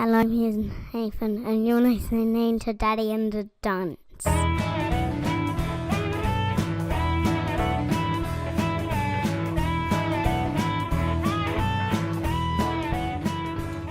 Hello, here's Nathan, and you're listening to Daddy and the Dunce.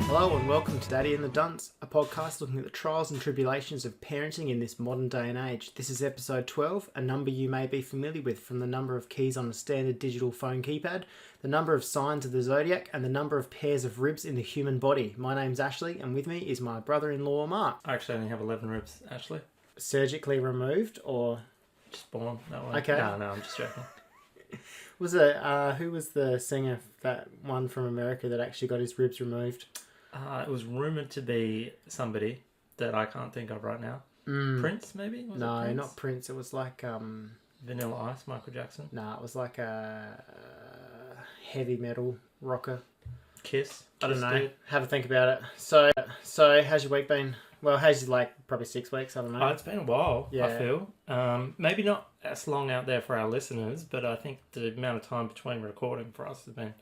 Hello and welcome to Daddy and the Dunce, a podcast looking at the trials and tribulations of parenting in this modern day and age. This is episode 12, a number you may be familiar with from the number of keys on a standard digital phone keypad, the number of signs of the zodiac, and the number of pairs of ribs in the human body. My name's Ashley, and with me is my brother-in-law, Mark. I actually only have 11 ribs, Ashley. Surgically removed, or...? Just born that way. Okay. No, I'm just joking. Was it, who was the singer, that one from America that actually got his ribs removed? It was rumoured to be somebody that I can't think of right now. Prince, maybe? No, Prince? Not Prince. It was like... Vanilla Ice, Michael Jackson? No, it was like a heavy metal rocker. Kiss? I don't know. Dude. Have a think about it. So how's your week been? Well, how's your, probably 6 weeks? I don't know. Oh, it's been a while, yeah. I feel. Maybe not as long out there for our listeners, but I think the amount of time between recording for us has been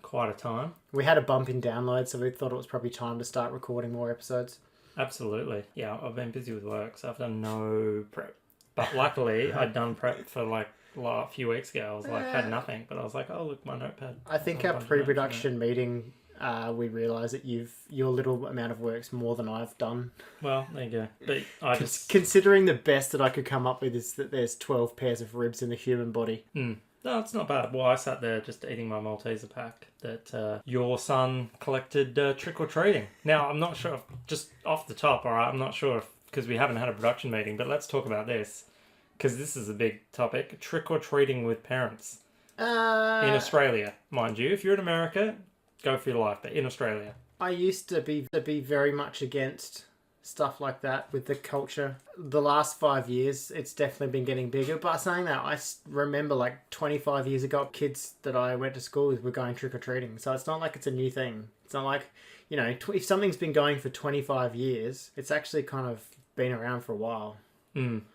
quite a time. We had a bump in downloads, so we thought it was probably time to start recording more episodes. Absolutely. Yeah, I've been busy with work, so I've done no prep. But luckily, I'd done prep for a few weeks ago. I was had nothing, but I was like, oh, look, my notepad. I think our pre-production meeting... we realise that your little amount of work's more than I've done. Well, there you go. But considering the best that I could come up with is that there's 12 pairs of ribs in the human body. No, it's not bad. Well, I sat there just eating my Malteser pack that your son collected trick-or-treating. Now, I'm not sure, just off the top, alright, I'm not sure because we haven't had a production meeting, but let's talk about this because this is a big topic. Trick-or-treating with parents. In Australia, mind you. If you're in America... Go for your life, but in Australia. I used to be very much against stuff like that with the culture. The last 5 years, it's definitely been getting bigger. But saying that, I remember 25 years ago, kids that I went to school with were going trick-or-treating. So it's not like it's a new thing. It's not like, if something's been going for 25 years, it's actually kind of been around for a while.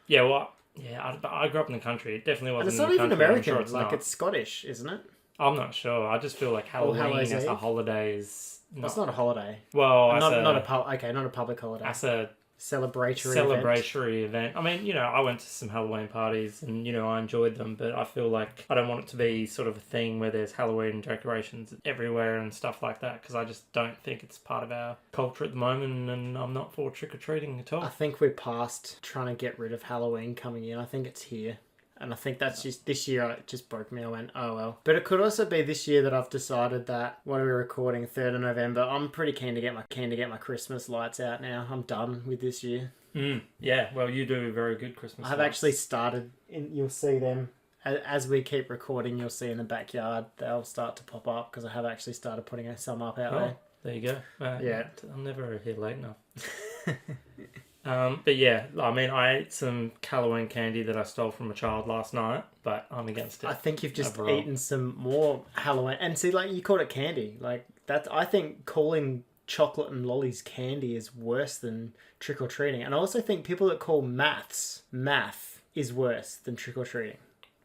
Yeah, well, I grew up in the country. It definitely wasn't. And it's not even American. Sure it's Scottish, isn't it? I'm not sure. I just feel like Halloween as a holiday is... That's not a holiday. Well, not a public holiday. As a celebratory event. I mean, I went to some Halloween parties and, I enjoyed them, but I feel like I don't want it to be sort of a thing where there's Halloween decorations everywhere and stuff like that, because I just don't think it's part of our culture at the moment, and I'm not for trick-or-treating at all. I think we're past trying to get rid of Halloween coming in. I think it's here. And I think that's just this year, it just broke me. I went, oh well. But it could also be this year that I've decided that, what are we recording, 3rd of November, I'm pretty keen to get my Christmas lights out now. I'm done with this year. Yeah, well, you do very good Christmas lights. I've actually started, you'll see them, as we keep recording, you'll see in the backyard, they'll start to pop up, because I have actually started putting some up out there. There you go. Yeah. I'm never here late enough. But yeah, I mean, I ate some Halloween candy that I stole from a child last night, but I'm against it. I think you've just eaten some more Halloween. And see, you called it candy. I think calling chocolate and lollies candy is worse than trick-or-treating. And I also think people that call math is worse than trick-or-treating.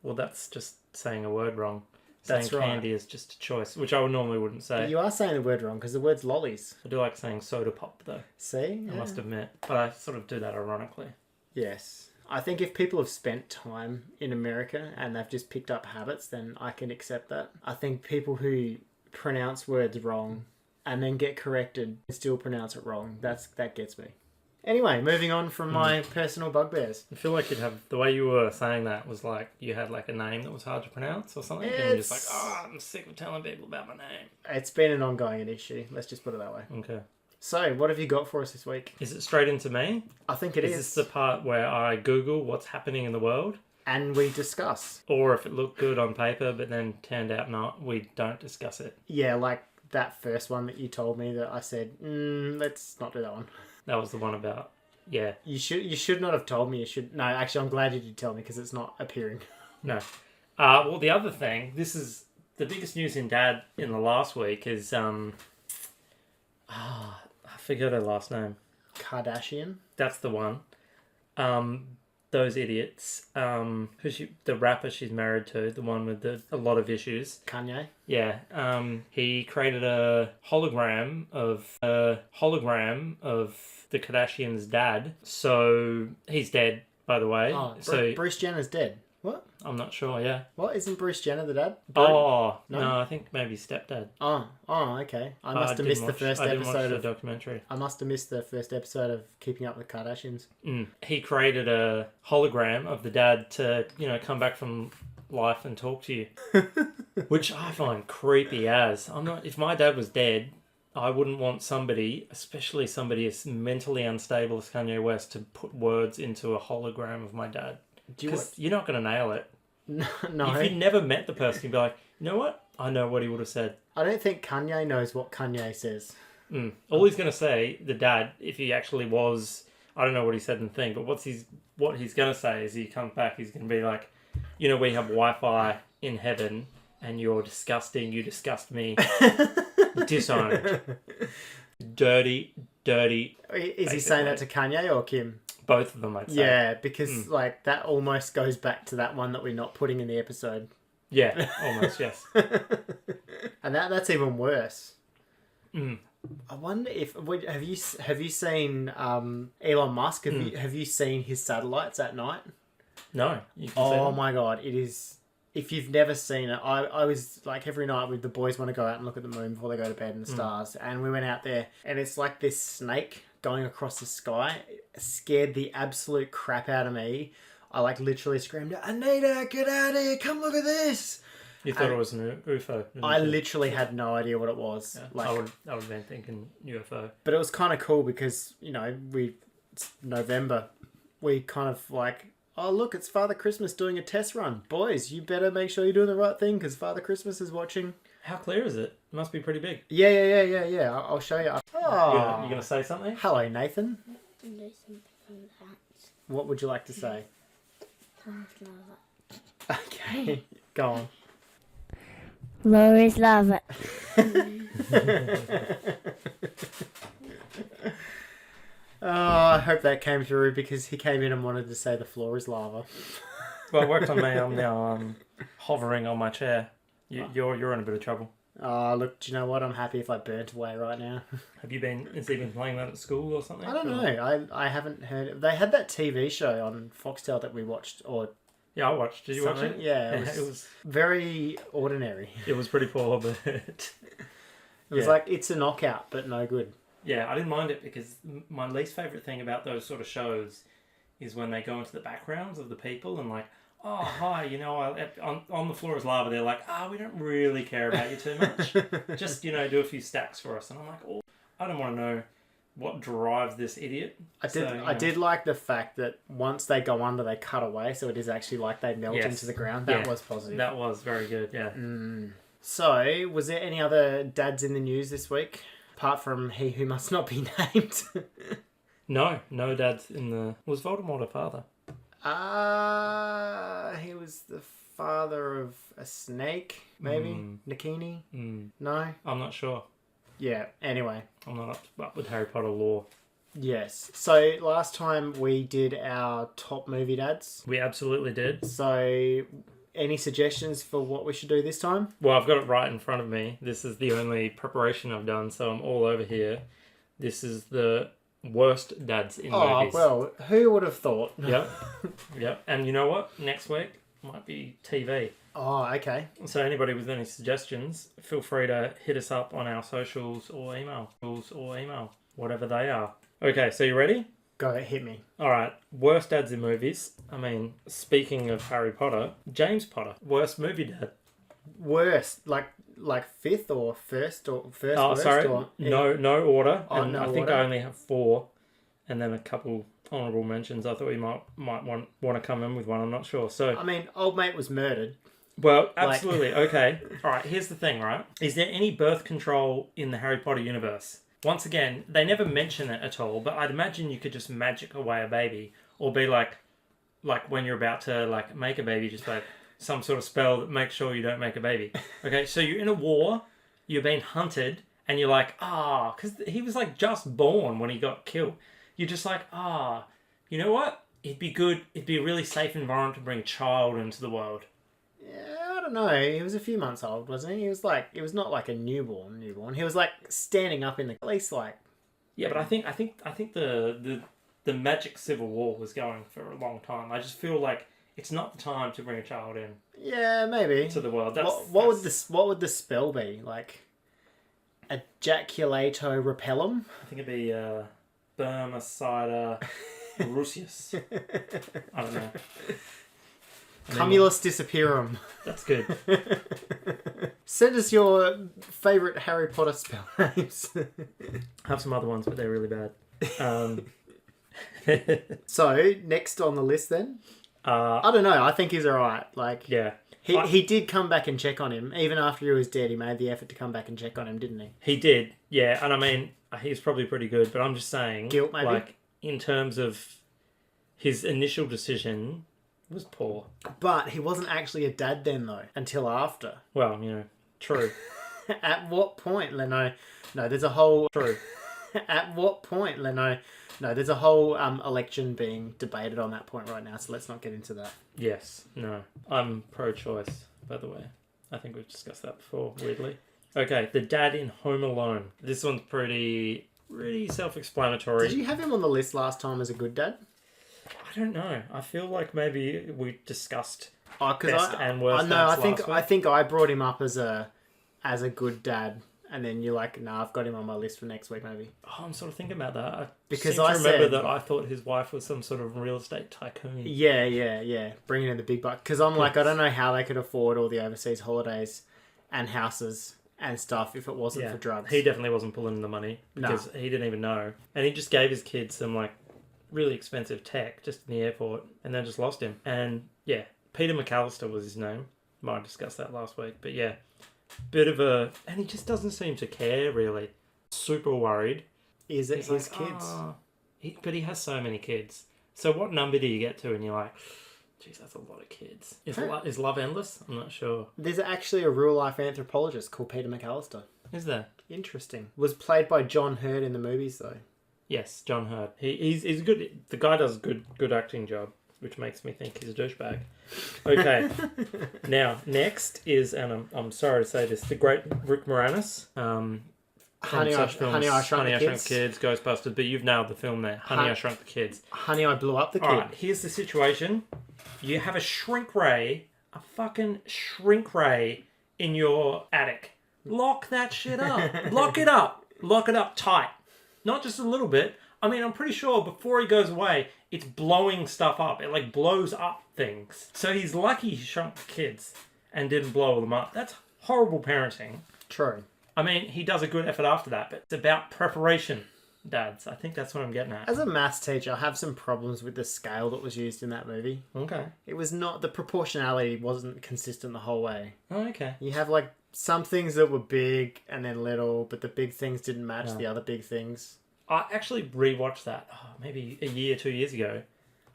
Well, that's just saying a word wrong. That's saying right. Candy is just a choice, which I normally wouldn't say. But you are saying the word wrong, because the word's lollies. I do like saying soda pop, though. See? I must admit. But I sort of do that ironically. Yes. I think if people have spent time in America and they've just picked up habits, then I can accept that. I think people who pronounce words wrong and then get corrected and still pronounce it wrong, that gets me. Anyway, moving on from my personal bugbears. I feel like the way you were saying that was like you had a name that was hard to pronounce or something. And you're just I'm sick of telling people about my name. It's been an ongoing issue. Let's just put it that way. Okay. So, what have you got for us this week? Is it straight into me? I think it is. Is this the part where I Google what's happening in the world? And we discuss. Or if it looked good on paper but then turned out not, we don't discuss it. Yeah, like that first one that you told me that I said, let's not do that one. That was the one about, yeah. You should not have told me. No, actually, I'm glad you did tell me because it's not appearing. No. Well, the other thing, this is the biggest news in Dad in the last week is, I forgot her last name. Kardashian? That's the one. The those idiots. The rapper she's married to, the one with a lot of issues. Kanye. Yeah. He created a hologram of the Kardashians' dad. So he's dead, by the way. Oh, so Bruce Jenner's dead. What? I'm not sure. Yeah. What? Isn't Bruce Jenner the dad? Oh No? no, I think maybe stepdad. Oh, okay. I must have missed the first I didn't watch episode the of. documentary. I must have missed the first episode of Keeping Up with the Kardashians. He created a hologram of the dad to, come back from life and talk to you, which I find creepy as. If my dad was dead, I wouldn't want somebody, especially somebody as mentally unstable as Kanye West, to put words into a hologram of my dad. Because you're not going to nail it. No. If you never met the person, you'd be like, you know what? I know what he would have said. I don't think Kanye knows what Kanye says. All he's going to say, the dad, if he actually was, I don't know what he said in the thing, but what he's going to say is he comes back, he's going to be like, we have Wi-Fi in heaven and you're disgusting, you disgust me. Disowned. Dirty. Is he saying that to Kanye or Kim? Both of them, I'd say. Yeah, because that almost goes back to that one that we're not putting in the episode. Yeah, almost, yes. And that's even worse. I wonder if have you seen Elon Musk? Have you seen his satellites at night? No. Oh my god, it is. If you've never seen it, I was like every night with the boys want to go out and look at the moon before they go to bed and the stars, and we went out there and it's like this snake going across the sky. It scared the absolute crap out of me. I literally screamed, "Anita, get out of here! Come look at this!" You thought it was an UFO? I literally had no idea what it was. Yeah, I would have been thinking UFO. But it was kind of cool because it's November. We kind of oh look, it's Father Christmas doing a test run. Boys, you better make sure you're doing the right thing because Father Christmas is watching. How clear is it? It must be pretty big. Yeah. I'll show you. Oh, You gonna say something? Hello, Nathan. Do something from that. What would you like to say? Okay, go on. Laura's lava. Oh, I hope that came through because he came in and wanted to say the floor is lava. Well, it worked on me. I'm now hovering on my chair. You're in a bit of trouble. Look, do you know what? I'm happy if I burnt away right now. Has he been playing that at school or something? I don't know. I haven't heard. They had that TV show on Foxtel that we watched, or yeah, I watched. Did you watch it? Yeah, it was very ordinary. It was pretty poor, but it was like it's a knockout, but no good. Yeah, I didn't mind it because my least favourite thing about those sort of shows is when they go into the backgrounds of the people and oh, hi, on the floor is lava. They're like, we don't really care about you too much. Just, do a few stacks for us. And I'm like, I don't want to know what drives this idiot. I did like the fact that once they go under, they cut away. So it is actually like they melt into the ground. That was positive. That was very good, yeah. So, was there any other dads in the news this week? Apart from he who must not be named. No dads in the... Was Voldemort a father? He was the father of a snake, maybe? Nakini? No? I'm not sure. Yeah, anyway. I'm not up with Harry Potter lore. Yes. So, last time we did our top movie dads. We absolutely did. So, any suggestions for what we should do this time? Well, I've got it right in front of me. This is the only preparation I've done, so I'm all over here. This is the worst dads in movies. Oh, well, who would have thought? Yep. And you know what? Next week might be TV. Oh, okay. So anybody with any suggestions, feel free to hit us up on our socials or email. Whatever they are. Okay, so you ready? Go, hit me. Alright, worst dads in movies. I mean, speaking of Harry Potter, James Potter, worst movie dad. Worst, like fifth or first or first? Oh, worst, sorry, or... no order. Oh, and no I think order? I only have 4, and then a couple honourable mentions. I thought you might want to come in with one. I'm not sure. So I mean, old mate was murdered. Well, absolutely. Okay. All right. Here's the thing. Right? Is there any birth control in the Harry Potter universe? Once again, they never mention it at all, but I'd imagine you could just magic away a baby, or be like when you're about to make a baby, just some sort of spell that makes sure you don't make a baby. Okay, so you're in a war, you're being hunted, and you're like, because he was just born when he got killed. You're just like, you know what? it'd be good. It'd be a really safe environment to bring a child into the world. Yeah, I don't know. He was a few months old, wasn't he? He was not like a newborn. He was like standing up in the, at least like. Yeah, but I think the magic civil war was going for a long time. I just feel like it's not the time to bring a child in. Yeah, maybe To the world. What would the spell be? Like ejaculato repellum? I think it'd be Spermicida Rusius. I don't know. Cumulus disappearum. That's good. Send us your favourite Harry Potter spell names. I have some other ones, but they're really bad. So, next on the list then? I don't know. I think he's alright. Like, yeah. He did come back and check on him. Even after he was dead, he made the effort to come back and check on him, didn't he? He did, yeah. And I mean, he's probably pretty good, but I'm just saying... Guilt, maybe? Like, in terms of his initial decision was poor. But he wasn't actually a dad then, though, until after. Well, true. At what point, Leno? No, there's a whole... True. At what point, Leno? No, there's a whole election being debated on that point right now, so let's not get into that. Yes. No. I'm pro-choice, by the way. I think we've discussed that before, weirdly. Okay, the dad in Home Alone. This one's pretty self-explanatory. Did you have him on the list last time as a good dad? I don't know. I feel like maybe we discussed best and worst No, dads I think I brought him up as a good dad. And then you're like, nah, I've got him on my list for next week, maybe. Oh, I'm sort of thinking about that. Because I remember that I thought his wife was some sort of real estate tycoon. Yeah. Bringing in the big buck. Because I'm like, I don't know how they could afford all the overseas holidays and houses and stuff if it wasn't for drugs. He definitely wasn't pulling in the money because he didn't even know. And he just gave his kids some like really expensive tech just in the airport and then just lost him. And yeah, Peter McAllister was his name. Might have discussed that last week. But yeah. Bit of a... And he just doesn't seem to care, really. Super worried. Is it his kids? But he has so many kids. So what number do you get to and you're like, geez, that's a lot of kids. Is love endless? I'm not sure. There's actually a real-life anthropologist called Peter McAllister. Is there? Interesting. Was played by John Hurt in the movies, though. Yes, John Hurt. He's good. The guy does a good acting job, which makes me think he's a douchebag. Okay. Now, next is, and I'm sorry to say this, the great Rick Moranis. Honey, I Shrunk the Kids, Ghostbusters, but you've nailed the film there. Honey, I Shrunk the Kids. Honey, I Blew Up the Kid. Alright, here's the situation. You have a fucking shrink ray in your attic. Lock that shit up. Lock it up. Lock it up tight. Not just a little bit. I mean, I'm pretty sure before he goes away, it's blowing stuff up. It like blows up things. So he's lucky he shrunk the kids and didn't blow them up. That's horrible parenting. True. I mean, he does a good effort after that, but it's about preparation, dads. I think that's what I'm getting at. As a maths teacher, I have some problems with the scale that was used in that movie. Okay. It was not... The proportionality wasn't consistent the whole way. Oh, okay. You have like some things that were big and then little, but the big things didn't match the other big things. I actually rewatched that maybe a year, 2 years ago.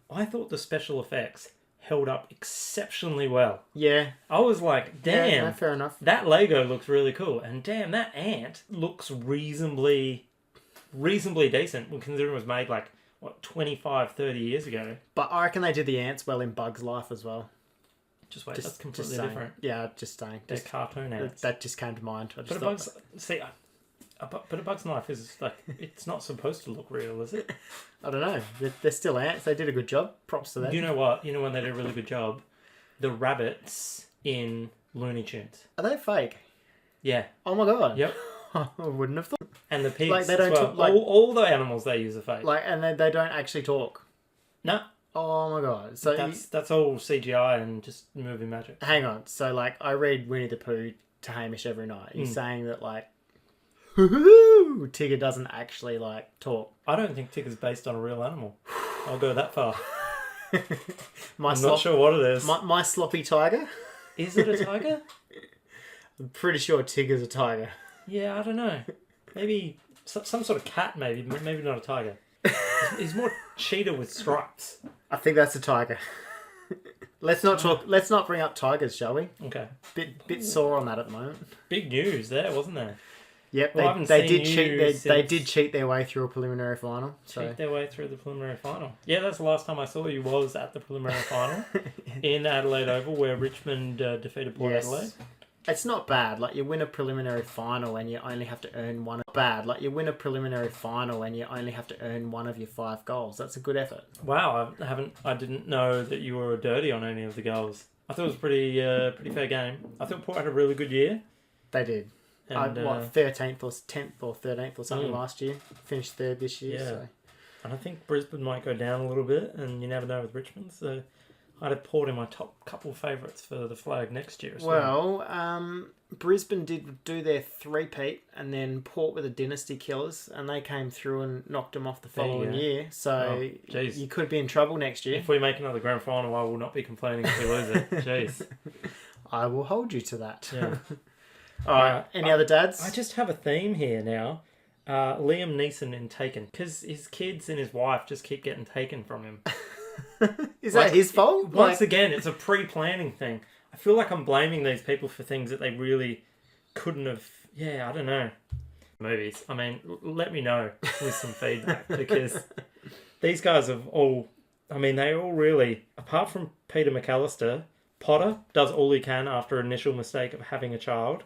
I thought the special effects held up exceptionally well. Yeah. I was like, damn. Yeah, no, fair enough. That Lego looks really cool. And damn, that ant looks reasonably decent considering it was made like, 25, 30 years ago. But I reckon they did the ants well in Bug's Life as well. Just wait, that's completely different. Yeah, just saying. They're cartoon ants. That just came to mind. But a bug's life is like, it's not supposed to look real, is it? I don't know. They're still ants. They did a good job. Props to them. You know what? You know when they did a really good job? The rabbits in Looney Tunes. Are they fake? Yeah. Oh my god. Yep. I wouldn't have thought. And the pigs like, they don't as well. talk, like, all the animals they use are fake. Like, and they don't actually talk. No. Oh my god. So that's all CGI and just movie magic. Hang on. So like, I read Winnie the Pooh to Hamish every night. He's saying that like, Tigger doesn't actually like talk. I don't think Tigger's based on a real animal. I'll go that far. I'm not sure what it is. My sloppy tiger? Is it a tiger? I'm pretty sure Tigger's a tiger. Yeah, I don't know. Maybe some sort of cat, maybe not a tiger. He's more cheetah with stripes. I think that's a tiger. Let's not bring up tigers, shall we? Okay. Bit sore on that at the moment. Big news there, wasn't there? Yep, Well, I haven't they seen did you cheat. They since- did cheat their way through a preliminary final. So Cheat their way through the preliminary final. Yeah, that's the last time I saw you was at the preliminary final in Adelaide Oval, where Richmond defeated Port Adelaide. It's not bad. Like you win a preliminary final and you only have to earn one. Bad. Like you win a preliminary final and you only have to earn one of your 5 goals. That's a good effort. Wow, I didn't know that you were dirty on any of the goals. I thought it was pretty fair game. I thought Port had a really good year. They did. And, 13th or 10th or 13th or something last year. Finished 3rd this year. Yeah. So. And I think Brisbane might go down a little bit, and you never know with Richmond. So I'd have Port in my top couple favourites for the flag next year. Well, Brisbane did do their 3-peat, and then Port were the dynasty killers, and they came through and knocked them off the following year. So you could be in trouble next year. If we make another grand final, I will not be complaining if we lose it. Jeez. I will hold you to that. Yeah. All right. Any other dads? I just have a theme here now. Liam Neeson in Taken, because his kids and his wife just keep getting taken from him. Is that his fault? Once again, it's a pre-planning thing. I feel like I'm blaming these people for things that they really couldn't have. Yeah, I don't know. Movies. I mean, let me know with some feedback, because these guys have all. I mean, they all really, apart from Peter McAllister, Potter does all he can after initial mistake of having a child.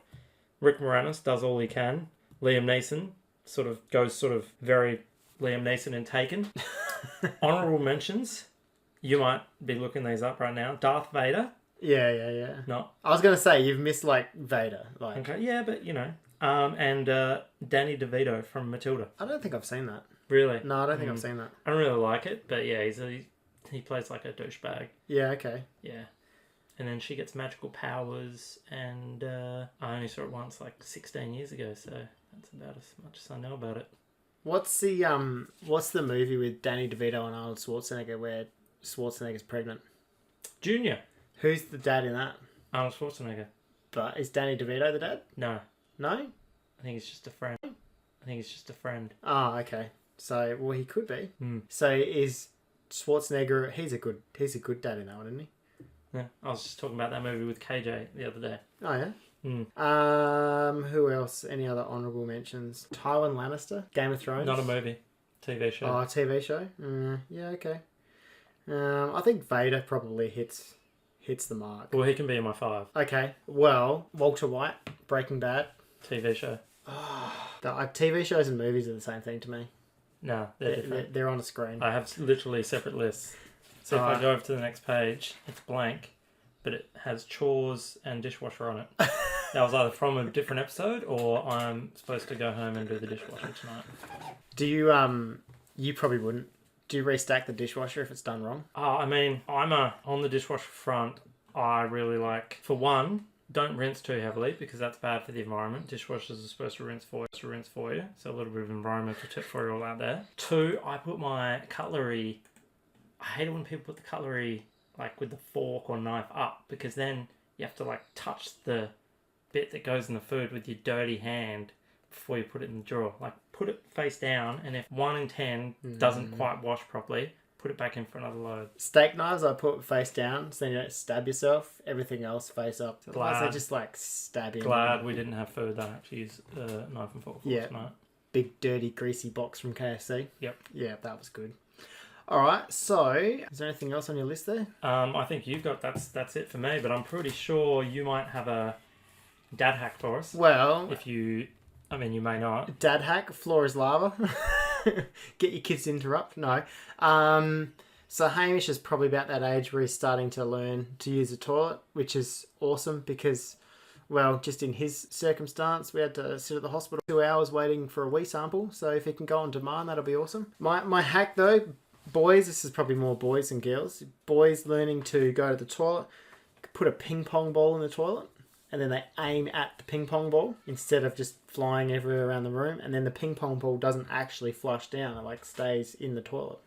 Rick Moranis does all he can. Liam Neeson goes very Liam Neeson in Taken. Honourable mentions. You might be looking these up right now. Darth Vader. Yeah. No. I was going to say, you've missed, Vader. Okay, yeah, but, and Danny DeVito from Matilda. I don't think I've seen that. Really? No, I don't think I've seen that. I don't really like it, but yeah, he plays like a douchebag. Yeah, okay. Yeah. And then she gets magical powers, and I only saw it once, 16 years ago, so that's about as much as I know about it. What's the movie with Danny DeVito and Arnold Schwarzenegger where Schwarzenegger's pregnant? Junior. Who's the dad in that? Arnold Schwarzenegger. But is Danny DeVito the dad? No. No? I think he's just a friend. Oh, okay. So, well, he could be. Mm. So is Schwarzenegger? He's a good dad in that one, isn't he? Yeah. I was just talking about that movie with KJ the other day. Oh yeah. Mm. Who else? Any other honourable mentions? Tywin Lannister, Game of Thrones. Not a movie. TV show. Oh, a TV show. Yeah, okay. I think Vader probably hits the mark. Well, he can be in my 5. Okay. Well, Walter White, Breaking Bad. TV show. TV shows and movies are the same thing to me. No, they're different. They're on a screen. I have literally separate lists. So if I go over to the next page, it's blank, but it has chores and dishwasher on it. That was either from a different episode, or I'm supposed to go home and do the dishwasher tonight. Do you you probably wouldn't. Do you restack the dishwasher if it's done wrong? Oh, I mean, on the dishwasher front, I really like, for one, don't rinse too heavily because that's bad for the environment. Dishwashers are supposed to rinse for you. So a little bit of environmental tip for you all out there. 2, I put my cutlery. I hate it when people put the cutlery with the fork or knife up, because then you have to touch the bit that goes in the food with your dirty hand before you put it in the drawer. Put it face down, and if 1 in 10 doesn't quite wash properly, put it back in for another load. Steak knives I put face down so then you don't stab yourself. Everything else face up. Otherwise they just stab you. Glad we didn't have food that I had to use knife and fork tonight. Big dirty greasy box from KFC. Yep. Yeah, that was good. Alright, so is there anything else on your list there? I think you've got that's it for me, but I'm pretty sure you might have a dad hack for us. Well, you may not. Dad hack, floor is lava. Get your kids to interrupt. No. So Hamish is probably about that age where he's starting to learn to use a toilet, which is awesome because, well, just in his circumstance, we had to sit at the hospital 2 hours waiting for a wee sample. So if he can go on demand, that'll be awesome. My hack though, boys, this is probably more boys than girls. Boys learning to go to the toilet, put a ping pong ball in the toilet, and then they aim at the ping pong ball instead of just flying everywhere around the room. And then the ping pong ball doesn't actually flush down. It stays in the toilet.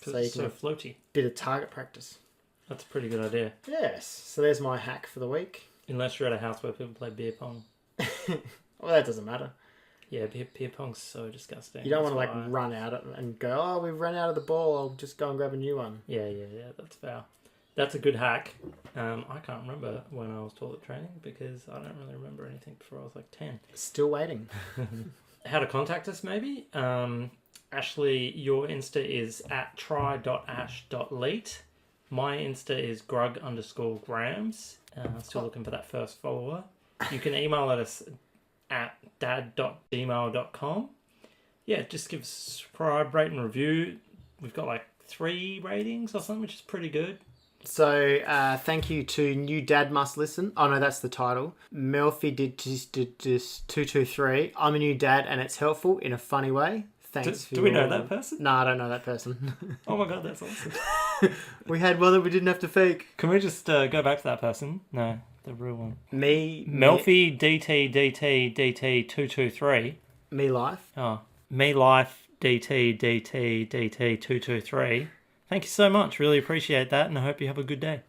So it's so floaty. Bit of target practice. That's a pretty good idea. Yes. So there's my hack for the week. Unless you're at a house where people play beer pong. Well, that doesn't matter. Yeah, beer pong's so disgusting. You don't want to run out and go, oh, we've run out of the ball. I'll just go and grab a new one. Yeah, that's foul. that's a good hack. I can't remember when I was toilet training because I don't really remember anything before I was like 10. Still waiting. How to contact us, maybe? Ashley, your Insta is at try.ash.leet. My Insta is grug_grams. Still looking for that first follower. You can email us at dad.gmail.com. Yeah, just give us a subscribe, rate and review. We've got like 3 ratings or something, which is pretty good. So, thank you to New Dad Must Listen. Oh, no, that's the title. Melfi did just 223. I'm a new dad and it's helpful in a funny way. Thanks. Do we know that person? No, I don't know that person. Oh my god, that's awesome. We had one that we didn't have to fake. Can we just go back to that person? No, the real one. Melfi DT223. Me Life. Oh, Me Life DT223. Thank you so much. Really appreciate that, and I hope you have a good day.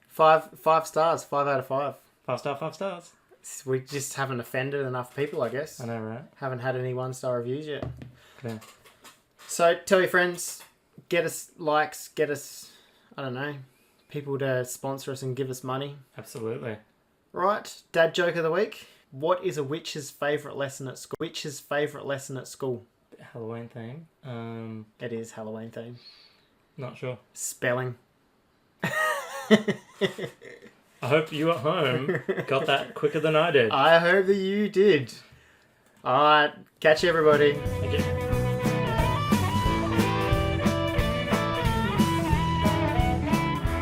5 stars. 5 out of 5. 5 stars. We just haven't offended enough people, I guess. I know, right? Haven't had any 1-star reviews yet. Yeah. So tell your friends, get us likes, get us, I don't know, people to sponsor us and give us money. Absolutely. Right, dad joke of the week. What is a witch's favourite lesson at school? Witch's favourite lesson at school? Halloween theme. It is Halloween theme. Not sure. Spelling. I hope you at home got that quicker than I did. I hope that you did. Alright, catch you everybody. Thank you.